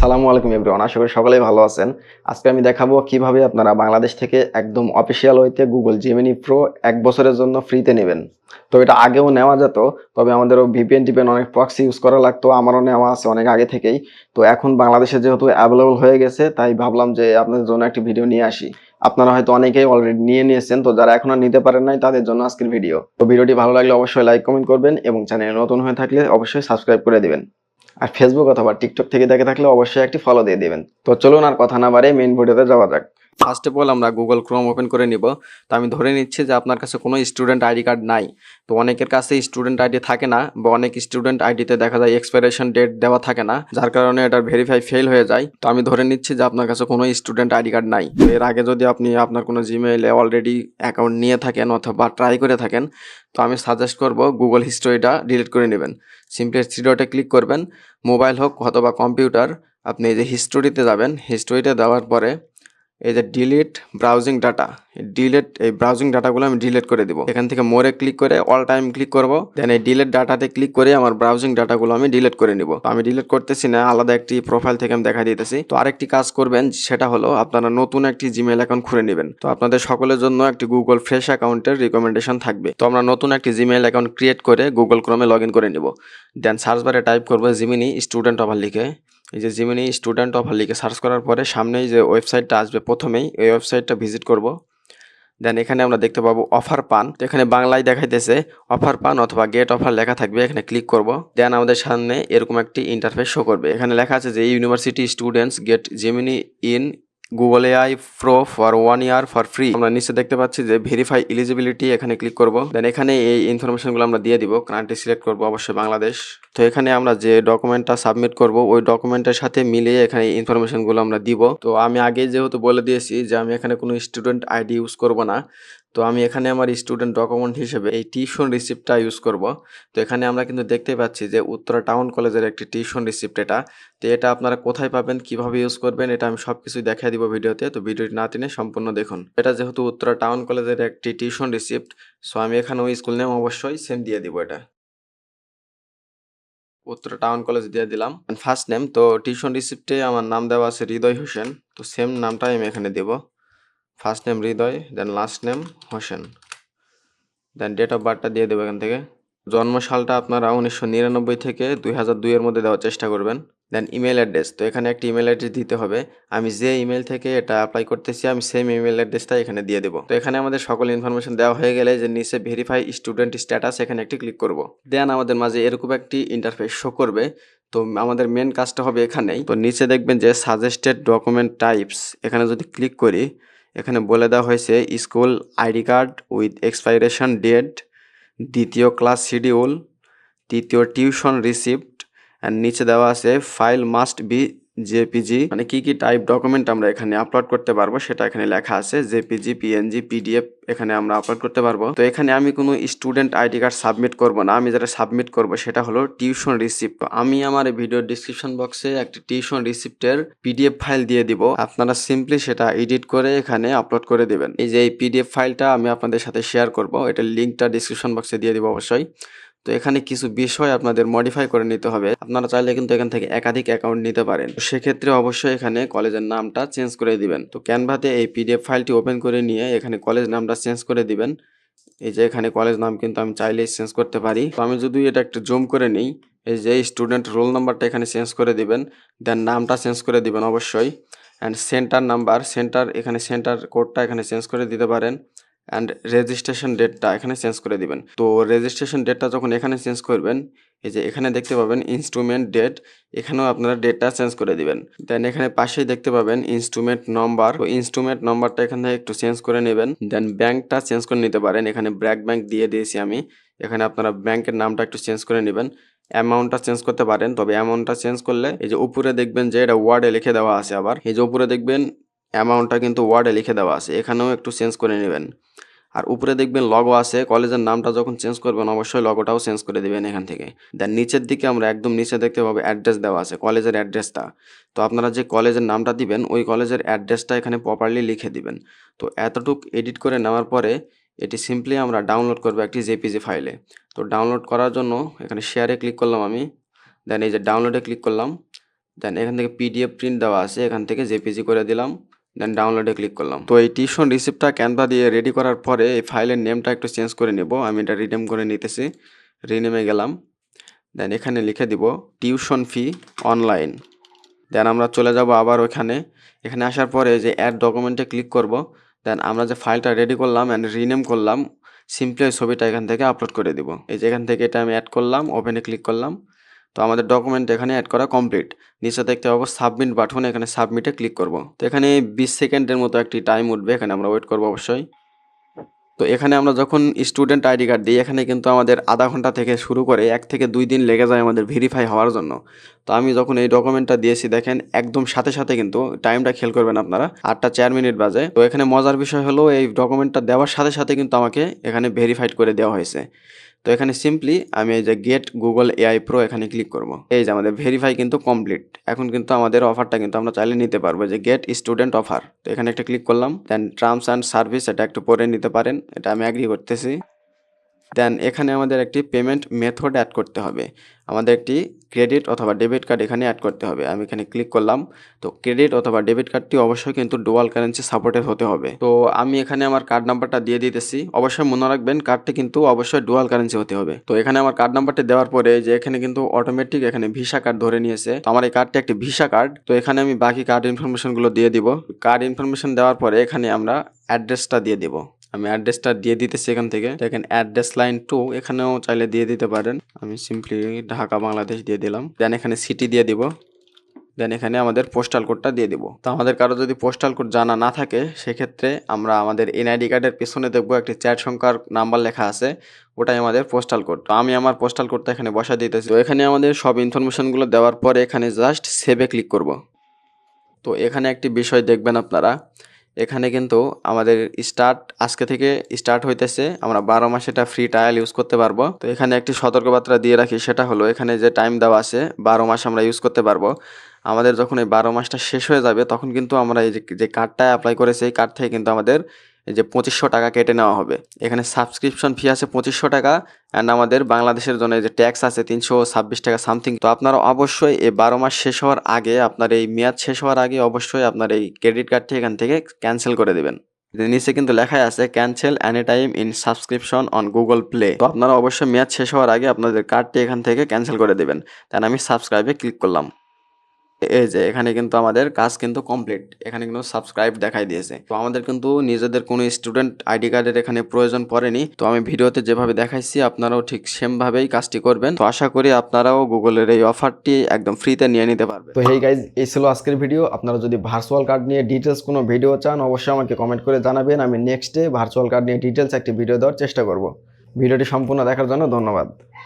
আসসালামু আলাইকুম এভরিওয়ান। আশা করি সকলেই ভালো আছেন। আজকে আমি দেখাবো কিভাবে আপনারা বাংলাদেশ থেকে একদম অফিসিয়াল ওয়েতে Google Gemini Pro ১ বছরের জন্য ফ্রিতে নিবেন। তো এটা আগেও নেওয়া যেত, তবে আমাদেরও VPN অনেক প্রক্সি ইউজ করা লাগতো। আমারও নেওয়া আছে অনেক আগে থেকেই। তো এখন বাংলাদেশে যেহেতু অ্যাভেলেবল হয়ে গেছে, তাই ভাবলাম যে আপনাদের জন্য একটি ভিডিও নিয়ে আসি। আপনারা হয়তো অনেকেই অলরেডি নিয়ে নিয়েছেন, তো যারা এখনো নিতে পারেন নাই তাদের জন্য আজকের ভিডিও। তো ভিডিওটি ভালো লাগলে অবশ্যই লাইক কমেন্ট করবেন এবং চ্যানেলে নতুন হয়ে থাকলে অবশ্যই সাবস্ক্রাইব করে দিবেন। আর ফেসবুক অথবা টিকটক থেকে দেখে থাকলে অবশ্যই একটি ফলো দিয়ে দিবেন। তো চলুন আর কথা না বাড়িয়ে মেইন ভিডিওতে যাওয়া যাক। ফার্স্ট অফ অল আমরা গুগল ক্রোম ওপেন করে নিব। তো আমি ধরে নিচ্ছি যে আপনার কাছে কোনো স্টুডেন্ট আইডি কার্ড নাই। তো অনেকের কাছে স্টুডেন্ট আইডি থাকে না, বা অনেক স্টুডেন্ট আইডিতে দেখা যায় এক্সপাইরেশন ডেট দেওয়া থাকে না, যার কারণে এটার ভেরিফাই ফেল হয়ে যায়। তো আমি ধরে নিচ্ছি যে আপনার কাছে কোনো স্টুডেন্ট আইডি কার্ড নাই। তো এর আগে যদি আপনি আপনার কোনো জিমেইলে অলরেডি অ্যাকাউন্ট নিয়ে থাকেন অথবা ট্রাই করে থাকেন, তো আমি সাজেস্ট করব গুগল হিস্টোরিটা ডিলিট করে নেবেন। সিম্পলি থ্রি ডটে ক্লিক করবেন, মোবাইল হোক অথবা কম্পিউটার। আপনি এই যে হিস্টোরিতে যাবেন, হিস্টোরিতে দেওয়ার পরে এই যে ডিলিট ব্রাউজিং ডাটা, এই ব্রাউজিং ডাটাগুলো আমি ডিলিট করে দিব। এখান থেকে মোরে ক্লিক করে অল টাইম ক্লিক করব, দেন এই ডিলিট ডাটাতে ক্লিক করে আমার ব্রাউজিং ডাটাগুলো আমি ডিলিট করে নিব। তো আমি ডিলিট করতেছি না, আলাদা একটি প্রোফাইল থেকে আমি দেখা দিতেছি। তো আরেকটি কাজ করবেন, সেটা হলো আপনারা নতুন একটি জিমেইল অ্যাকাউন্ট খুলে নেবেন। তো আপনাদের সকলের জন্য একটি গুগল ফ্রেশ অ্যাকাউন্টের রিকমেন্ডেশন থাকবে। তো আমরা নতুন একটি জিমেইল অ্যাকাউন্ট ক্রিয়েট করে গুগল ক্রোমে লগ ইন করে নিব। দেন সার্চ বারে টাইপ করবো জিমিনি স্টুডেন্ট অফার লিখে। এই যে জিমিনি স্টুডেন্ট অফার লিখে সার্চ করার পরে সামনেই যে ওয়েবসাইটটা আসবে, প্রথমেই এই ওয়েবসাইটটা ভিজিট করব। দেন এখানে আমরা দেখতে পাবো অফার পান। তো এখানে বাংলায় দেখাইতেছে অফার পান অথবা গেট অফার লেখা থাকবে, এখানে ক্লিক করব। দেন আমাদের সামনে এরকম একটি ইন্টারফেস শো করবে। এখানে লেখা আছে যে university students get Gemini in Google AI Pro for 1 year for free. আমরা নিচে দেখতে পাচ্ছি যে ভেরিফাই এলিজিবিলিটি, এখানে ক্লিক করব। দেন এখানে এই ইনফরমেশনগুলো আমরা দিয়ে দিব। কান্ট্রি সিলেক্ট করব অবশ্যই বাংলাদেশ। তো এখানে আমরা যে ডকুমেন্টটা সাবমিট করব, ওই ডকুমেন্টের সাথে মিলিয়ে এখানে ইনফরমেশনগুলো আমরা দিব। তো আমি আগেই যেহেতু বলে দিয়েছি যে আমি এখানে কোনো স্টুডেন্ট আইডি ইউজ করব না, তো আমি এখানে আমার স্টুডেন্ট ডকুমেন্ট হিসেবে এই টিউশন রিসিপ্টটা ইউজ করব। তো এখানে আমরা কিন্তু দেখতে পাচ্ছি যে উত্তরা টাউন কলেজের একটি টিউশন রিসিপ্ট এটা। তো এটা আপনারা কোথায় পাবেন, কিভাবে ইউজ করবেন, এটা আমি সব কিছুই দেখাই দিব ভিডিওতে। তো ভিডিওটি না টেনে সম্পূর্ণ দেখুন। এটা যেহেতু উত্তরা টাউন কলেজের একটি টিউশন রিসিপ্ট, সো আমি এখানে ওই স্কুল নেম অবশ্যই সেম দিয়ে দিব। এটা উত্তরা টাউন কলেজ দিয়ে দিলাম। ফার্স্ট নেম, তো টিউশন রিসিপ্টে আমার নাম দেওয়া আছে হৃদয় হোসেন, তো সেম নামটাই আমি এখানে দেব। First name Hridoy, then last name Hossain, then date of বার্থটা দিয়ে দেবো এখান থেকে। জন্ম সালটা আপনারা 1999 থেকে 2002 এর মধ্যে দেওয়ার চেষ্টা করবেন। দেন ইমেল অ্যাড্রেস, তো এখানে একটি ইমেল অ্যাড্রেস দিতে হবে। আমি যে ইমেল থেকে এটা অ্যাপ্লাই করতেছি, আমি সেম ইমেল অ্যাড্রেসটা এখানে দিয়ে দেবো। তো এখানে আমাদের সকল ইনফরমেশন দেওয়া হয়ে গেলে যে নিচে ভেরিফাই স্টুডেন্ট স্ট্যাটাস, এখানে একটি ক্লিক করব। দেন আমাদের মাঝে এরকম একটি ইন্টারফেস শো করবে। তো আমাদের মেন কাজটা হবে এখানেই। তো নিচে দেখবেন যে সাজেস্টেড ডকুমেন্ট টাইপস, এখানে যদি ক্লিক করি, এখানে বলে দেওয়া হয়েছে school ID card with expiration date, দ্বিতীয় ক্লাস শিডিউল, তৃতীয় টিউশন রিসিপ্ট, অ্যান্ড নিচে দেওয়া আছে ফাইল মাস্ট বি জেপিজি, মানে কি কি টাইপ ডকুমেন্ট আমরা এখানে আপলোড করতে পারবো সেটা এখানে লেখা আছে। জেপিজি, পিএনজি, পিডিএফ এখানে আমরা আপলোড করতে পারবো। তো এখানে আমি কোনো স্টুডেন্ট আইডি কার্ড সাবমিট করব না, আমি যেটা সাবমিট করব সেটা হলো টিউশন রিসিপ্ট। আমি আমার ভিডিও ডিসক্রিপশন বক্সে একটি টিউশন রিসিপ্টের পিডিএফ ফাইল দিয়ে দিব, আপনারা সিম্পলি সেটা এডিট করে এখানে আপলোড করে দিবেন। এই যে এই পিডিএফ ফাইলটা আমি আপনাদের সাথে শেয়ার করব, এটার লিঙ্কটা ডিসক্রিপশন বক্সে দিয়ে দিব অবশ্যই। তো এখানে কিছু বিষয় আপনাদের মডিফাই করে নিতে হবে। আপনারা চাইলে কিন্তু এখান থেকে একাধিক অ্যাকাউন্ট নিতে পারেন। তো সেক্ষেত্রে অবশ্যই এখানে কলেজের নামটা চেঞ্জ করে দিবেন। তো ক্যানভাতে এই পিডিএফ ফাইলটি ওপেন করে নিয়ে এখানে কলেজ নামটা চেঞ্জ করে দিবেন। এই যে এখানে কলেজ নাম কিন্তু আমি চাইলেই চেঞ্জ করতে পারি। তো আমি যদি এটা একটু জুম করে নিই, এই যে স্টুডেন্ট রোল নাম্বারটা এখানে চেঞ্জ করে দিবেন, দেন নামটা চেঞ্জ করে দিবেন অবশ্যই। অ্যান্ড সেন্টার নাম্বার, এখানে সেন্টার কোডটা এখানে চেঞ্জ করে দিতে পারেন। অ্যান্ড রেজিস্ট্রেশন ডেটটা এখানে চেঞ্জ করে দিবেন। তো রেজিস্ট্রেশন ডেটটা যখন এখানে চেঞ্জ করবেন, এই যে এখানে দেখতে পাবেন ইনস্ট্রুমেন্ট ডেট, এখানেও আপনারা ডেটটা চেঞ্জ করে দিবেন। দেন এখানে পাশেই দেখতে পাবেন ইনস্ট্রুমেন্ট নম্বর, তো ইনস্ট্রুমেন্ট নম্বরটা এখানে একটু চেঞ্জ করে নেবেন। দেন ব্যাংকটা চেঞ্জ করে নিতে পারেন, এখানে ব্র্যাক ব্যাংক দিয়ে দিয়েছি আমি, এখানে আপনারা ব্যাংকের নামটা একটু চেঞ্জ করে নেবেন। অ্যামাউন্টটা চেঞ্জ করতে পারেন, তবে অ্যামাউন্টটা চেঞ্জ করলে এই যে উপরে দেখবেন যে এটা ওয়ার্ডে লিখে দেওয়া আছে, আবার এই যে উপরে দেখবেন অ্যামাউন্টটা কিন্তু ওয়ার্ডে লিখে দেওয়া আছে, এখানেও একটু চেঞ্জ করে নেবেন। আর উপরে দেখবেন লগো আছে, কলেজের নামটা যখন চেঞ্জ করবেন অবশ্যই লগোটাও চেঞ্জ করে দিবেন এখান থেকে। দেন নিচের দিকে আমরা একদম নিচে দেখতে পাবো অ্যাড্রেস দেওয়া আছে, কলেজের অ্যাড্রেসটা। তো আপনারা যে কলেজের নামটা দিবেন ওই কলেজের অ্যাড্রেসটা এখানে প্রপারলি লিখে দিবেন। তো এতটুক এডিট করে নেওয়ার পরে এটি সিম্পলি আমরা ডাউনলোড করবো একটি জেপিজি ফাইলে। তো ডাউনলোড করার জন্য এখানে শেয়ারে ক্লিক করলাম আমি, দেন এই যে ডাউনলোডে ক্লিক করলাম। দেন এখান থেকে পিডিএফ প্রিন্ট দেওয়া আছে, এখান থেকে জেপিজি করে দিলাম, দেন ডাউনলোডে ক্লিক করলাম। তো এই টিউশন রিসিপ্টটা ক্যানভা দিয়ে রেডি করার পরে এই ফাইলের নেমটা একটু চেঞ্জ করে নেব, আমি এটা রিনেম করে নিতেছি। রিনেমে গেলাম, দেন এখানে লিখে দিব টিউশন ফি অনলাইন। দেন আমরা চলে যাব আবার ওখানে, এখানে আসার পরে যে অ্যাড ডকুমেন্টে ক্লিক করব। দেন আমরা যে ফাইলটা রেডি করলাম অ্যান্ড রিনেম করলাম, সিম্পলি ওই ছবিটা এখান থেকে আপলোড করে দিব। এই যে এখান থেকে এটা আমি অ্যাড করলাম, ওপেনে ক্লিক করলাম। তো আমাদের ডকুমেন্ট এখানে অ্যাড করা কমপ্লিট। নিচে দেখতে পাবো সাবমিট বাটন, এখানে সাবমিটে ক্লিক করব। তো এখানে 20 সেকেন্ডের মতো একটি টাইম উঠবে, এখানে আমরা ওয়েট করবো অবশ্যই। তো এখানে আমরা যখন স্টুডেন্ট আইডি কার্ড দিই, এখানে কিন্তু আমাদের আধা ঘন্টা থেকে শুরু করে 1 থেকে 2 দিন লেগে যায় আমাদের ভেরিফাই হওয়ার জন্য। তো আমি যখন এই ডকুমেন্টটা দিয়েছি দেখেন একদম সাথে সাথে কিন্তু টাইমটা খেয়াল করবেন আপনারা, 8টা 4 মিনিট বাজে। তো এখানে মজার বিষয় হলো এই ডকুমেন্টটা দেওয়ার সাথে সাথে কিন্তু আমাকে এখানে ভেরিফাইড করে দেওয়া হয়েছে। তো এখানে সিম্পলি আমি এই যে গেট গুগল এআই প্রো এখানে ক্লিক করব। এই যে আমাদের ভেরিফাই কিন্তু কমপ্লিট। এখন কিন্তু আমাদের অফারটা কিন্তু আমরা চাইলে নিতে পারবো, যে গেট স্টুডেন্ট অফার। তো এখানে একটা ক্লিক করলাম, দেন টার্মস অ্যান্ড সার্ভিস এটা একটু পরে নিতে পারেন, এটা আমি অ্যাগ্রি করতেছি। দেন এখানে আমাদের একটি পেমেন্ট মেথড অ্যাড করতে হবে, আমাদের একটি ক্রেডিট অথবা ডেবিট কার্ড এখানে অ্যাড করতে হবে। আমি এখানে ক্লিক করলাম। তো ক্রেডিট অথবা ডেবিট কার্ডটি অবশ্যই কিন্তু ডুয়াল কারেন্সি সাপোর্টেড হতে হবে। তো আমি এখানে আমার কার্ড নাম্বারটা দিয়ে দিতেছি, অবশ্যই মনে রাখবেন কার্ডটি কিন্তু অবশ্যই ডুয়াল কারেন্সি হতে হবে। তো এখানে আমার কার্ড নাম্বারটি দেওয়ার পরে যে এখানে কিন্তু অটোমেটিক এখানে ভিসা কার্ড ধরে নিয়েছে। তো আমার এই কার্ডটি একটি ভিসা কার্ড। তো এখানে আমি বাকি কার্ড ইনফরমেশনগুলো দিয়ে দিব। কার্ড ইনফরমেশন দেওয়ার পরে এখানে আমরা অ্যাড্রেসটা দিয়ে দিব। আমি অ্যাড্রেসটা দিয়ে দিতেছি এখান থেকে, দেখেন অ্যাড্রেস লাইন 2 এখানেও চাইলে দিয়ে দিতে পারেন। আমি সিম্পলি ঢাকা বাংলাদেশ দিয়ে দিলাম। দেন এখানে সিটি দিয়ে দিব। দেন এখানে আমাদের পোস্টাল কোডটা দিয়ে দিব। তো আমাদের কারো যদি পোস্টাল কোড জানা না থাকে সেক্ষেত্রে আমরা আমাদের এনআইডি কার্ডের পেছনে দেখবো একটি 4 সংখ্যার নাম্বার লেখা আছে, ওটাই আমাদের পোস্টাল কোড। তো আমি আমার পোস্টাল কোডটা এখানে বসা দিতেছি। তো এখানে আমাদের সব ইনফরমেশনগুলো দেওয়ার পরে এখানে জাস্ট সেভে ক্লিক করব। তো এখানে একটি বিষয় দেখবেন আপনারা, এখানে কিন্তু আমাদের আজকে থেকে স্টার্ট হইতেছে, আমরা 12 মাস এটা ফ্রি ট্রায়াল ইউজ করতে পারবো। তো এখানে একটি সতর্কবার্তা দিয়ে রাখি, সেটা হলো এখানে যে টাইম দেওয়া আছে 12 মাস আমরা ইউজ করতে পারবো। আমাদের যখন এই 12 মাসটা শেষ হয়ে যাবে তখন কিন্তু আমরা এই যে কার্ডটা অ্যাপ্লাই করেছি এই কার্ড থেকে কিন্তু আমাদের এই যে 2500 টাকা কেটে নেওয়া হবে। এখানে সাবস্ক্রিপশন ফি আছে 2500 টাকা, অ্যান্ড আমাদের বাংলাদেশের জন্য এই যে ট্যাক্স আছে 326 টাকা সামথিং। তো আপনারা অবশ্যই এই 12 মাস শেষ হওয়ার আগে, আপনার এই মেয়াদ শেষ হওয়ার আগে অবশ্যই আপনার এই ক্রেডিট কার্ডটি এখান থেকে ক্যান্সেল করে দেবেন। নিচে কিন্তু লেখাই আছে cancel any time in subscription on Google play. তো আপনারা অবশ্যই মেয়াদ শেষ হওয়ার আগে আপনাদের কার্ডটি এখান থেকে ক্যান্সেল করে দেবেন। দেন আমি সাবস্ক্রাইবে ক্লিক করলাম। এই যে এখানে কিন্তু আমাদের কাজ কিন্তু কমপ্লিট, এখানে কিন্তু সাবস্ক্রাইব দেখাই দিয়েছে। তো আমাদের কিন্তু নিজেদের কোনো স্টুডেন্ট আইডি কার্ডের এখানে প্রয়োজন পড়েনি। তো আমি ভিডিওতে যেভাবে দেখাইছি আপনারাও ঠিক সেম ভাবেই কাজটি করবেন। তো আশা করি আপনারাও গুগলের এই অফারটি একদম ফ্রিতে নিয়ে নিতে পারবেন। তো হেই গাইজ, এই ছিল আজকের ভিডিও। আপনারা যদি ভার্চুয়াল কার্ড নিয়ে ডিটেলস কোনো ভিডিও চান অবশ্যই আমাকে কমেন্ট করে জানাবেন, আমি নেক্সটে ভার্চুয়াল কার্ড নিয়ে ডিটেলস একটি ভিডিও দেওয়ার চেষ্টা করব। ভিডিওটি সম্পূর্ণ দেখার জন্য ধন্যবাদ।